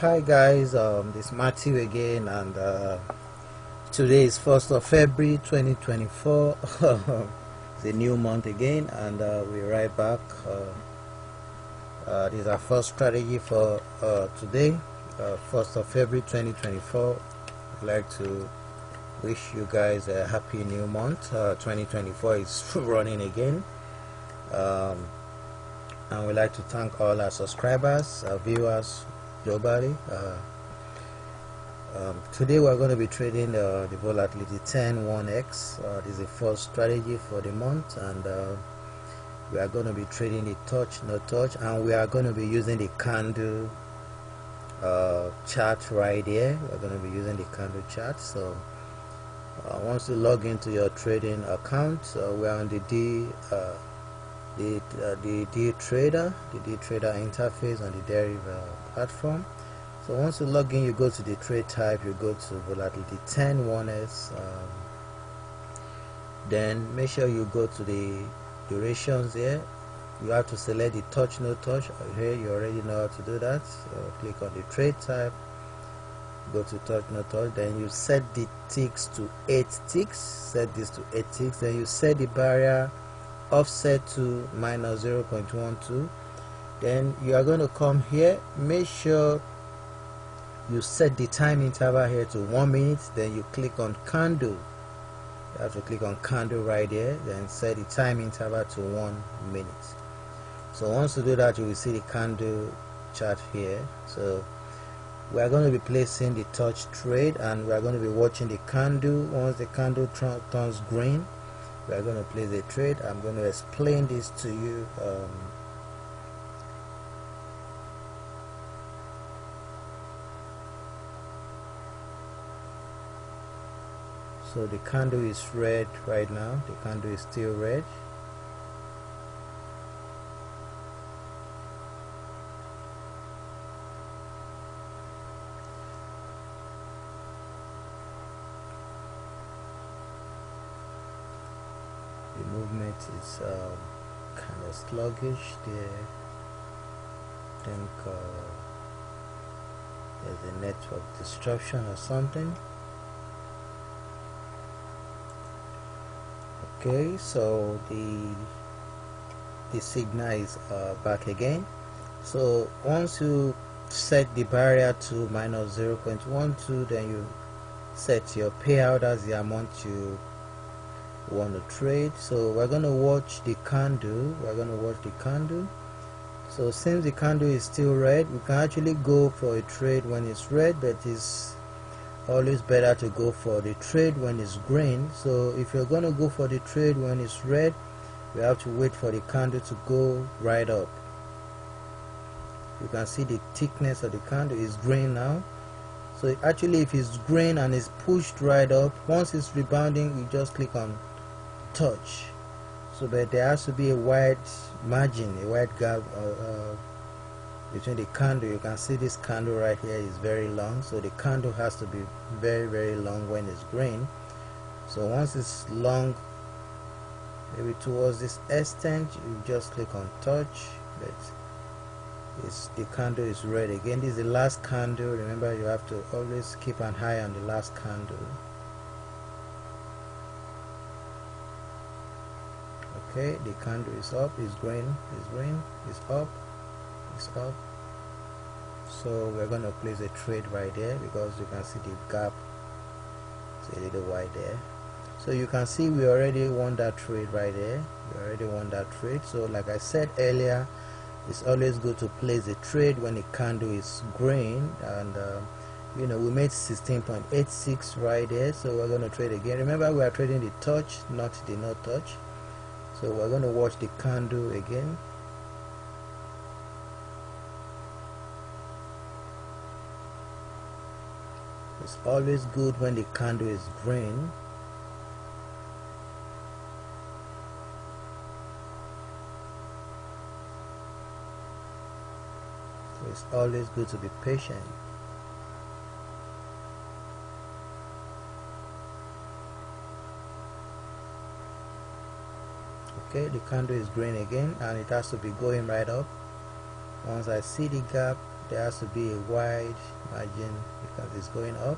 Hi guys, this is Matthew again, and today is 1st of February 2024. It's a new month again, and we're right back. This is our first strategy for today, 1st of February 2024. I'd like to wish you guys a happy new month. 2024 is running again, and we'd like to thank all our subscribers, our viewers globally. Today we're going to be trading the Volatility 10-1x. This is the first strategy for the month, and we are going to be trading the touch no touch, and we are going to be using the candle chart right here. We're going to be using the candle chart. So once you log into your trading account, we are on the D trader interface on the deriv platform. So once you log in, you go to the trade type, you go to Volatility 10-1s, then make sure you go to the durations here. You have to select the touch no touch. Here you already know how to do that. So click on the trade type, go to touch no touch, then you set the ticks to 8 ticks. Set this to 8 ticks, then you set the barrier offset to minus 0.12. then you are going to come here, make sure you set the time interval here to 1 minute, then you click on candle. You have to click on candle right there, then set the time interval to 1 minute. So once you do that, you will see the candle chart here. So we are going to be placing the touch trade, and we are going to be watching the candle. Once the candle turns green, we are going to place a trade. I'm going to explain this to you. So the candle is red right now. The candle is still red. The movement is kind of sluggish there. I think there's a network disruption or something. Okay, so the signal is back again. So once you set the barrier to minus 0.12, then you set your payout as the amount you want to trade. So we're going to watch the candle. So since the candle is still red, we can actually go for a trade when it's red, but it's always better to go for the trade when it's green. So if you're going to go for the trade when it's red, we have to wait for the candle to go right up. You can see the thickness of the candle is green now. So actually, if it's green and it's pushed right up, once it's rebounding, you just click on touch. So but there has to be a wide margin, a wide gap between the candle. You can see this candle right here is very long, so the candle has to be very long when it's green. So once it's long, maybe towards this extent, you just click on touch. But the candle is red again. This is the last candle. Remember, you have to always keep an eye on the last candle. Okay, the candle is up, it's green, it's up, it's up. So we're going to place a trade right there, because you can see the gap is a little wide there. So you can see we already won that trade right there. So like I said earlier, it's always good to place a trade when the candle is green, and you know, we made 16.86 right there. So we're going to trade again. Remember, we are trading the touch, not the no touch. So we're going to watch the candle again. It's always good when the candle is green. So it's always good to be patient. Okay, the candle is green again, and it has to be going right up. Once I see the gap, there has to be a wide margin because it's going up,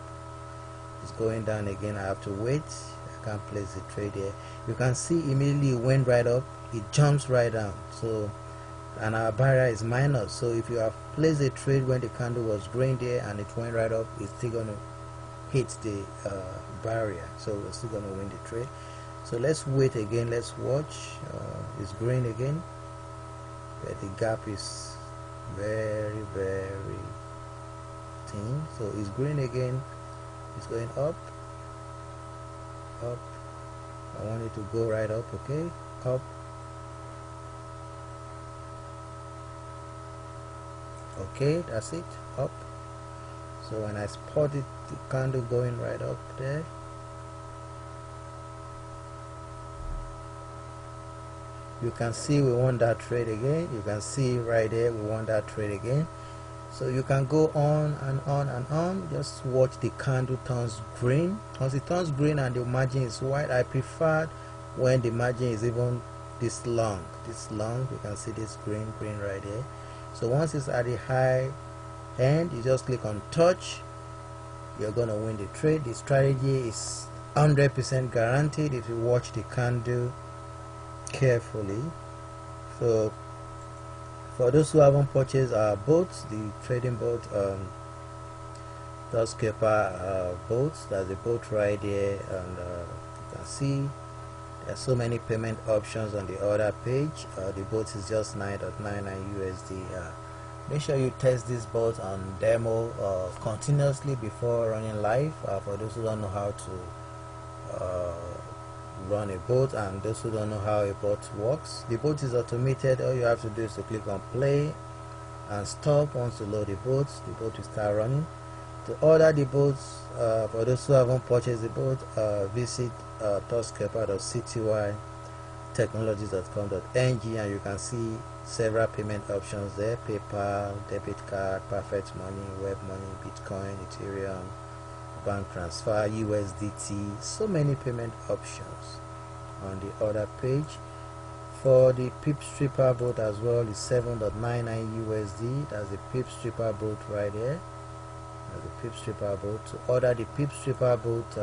it's going down again. I have to wait. I can't place the trade here. You can see immediately it went right up, it jumps right down. So, and our barrier is minus. So if you have placed a trade when the candle was green there and it went right up, it's still going to hit the barrier. So we're still going to win the trade. So let's wait again. Let's watch. It's green again, but the gap is very thin. So it's green again. It's going up. I want it to go right up. Okay, up. Okay, that's it, up. So when I spotted the candle going right up there, you can see we want that trade again. You can see right there we want that trade again. So you can go on and on and on. Just watch the candle turns green. Once it turns green and the margin is white, I prefer when the margin is even this long. You can see this green right there. So once it's at the high end, you just click on touch. You're gonna win the trade. The strategy is 100% guaranteed if you watch the candle carefully. So for those who haven't purchased our boats, the trading boat, TOUCHSCALPER boats, there's a boat right there, and you can see there's so many payment options on the other page. The boat is just 9.99 USD. Make sure you test this boat on demo continuously before running live. For those who don't know how to run a boat and those who don't know how a boat works, the boat is automated. All you have to do is to click on play and stop. Once you load the boat will start running. To order the boats, for those who haven't purchased the boat, visit touchscalper.ctydechnologies.com.ng and you can see several payment options there: PayPal, debit card, Perfect Money, Web Money, Bitcoin, Ethereum, bank transfer, USDT. So many payment options on the other page. For the PIPSREAPER boat as well, is 7.99 USD. That's the PIPSREAPER boat right there. That's the PIPSREAPER boat. To order the PIPSREAPER boat,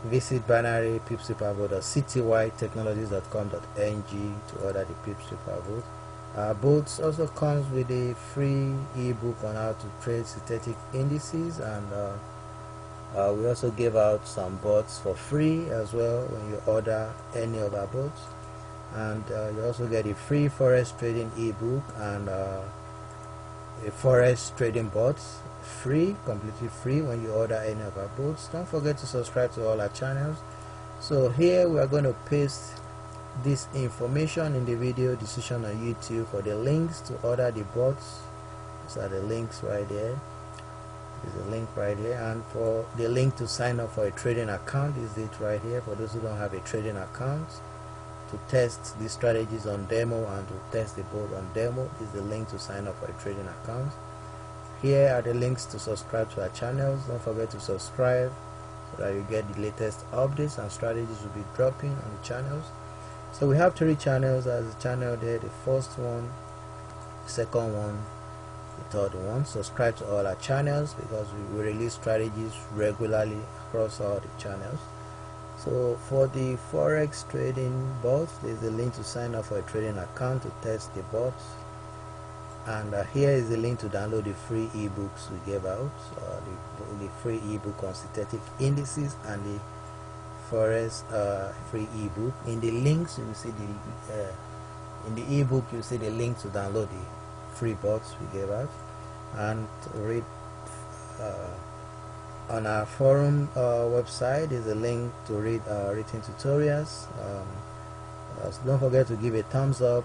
visit binary PIPSREAPER.ctydechnologies.com.ng to order the PIPSREAPER boat. Our boats also comes with a free ebook on how to trade synthetic indices, and we also give out some bots for free as well when you order any of our boats. And you also get a free Forex trading ebook and a Forex trading bot, free, completely free, when you order any of our boats. Don't forget to subscribe to all our channels. So here we are going to paste this information in the video description on YouTube for the links to order the bots. These are the links right there. There's a link right here, and for the link to sign up for a trading account is it right here. For those who don't have a trading account, to test the strategies on demo and to test the boat on demo is the link to sign up for a trading account. Here are the links to subscribe to our channels. Don't forget to subscribe so that you get the latest updates and strategies will be dropping on the channels. So we have 3 channels as a channel there: the first one, the second one, the third one. Subscribe to all our channels because we release strategies regularly across all the channels. So for the Forex trading bots, there's a link to sign up for a trading account to test the bots, and here is the link to download the free ebooks we gave out, the free ebook on synthetic indices and the Forex free ebook. In the links you will see in the ebook you see the link to download the free bots we gave out, and to read on our forum website is a link to read written tutorials. Don't forget to give a thumbs up.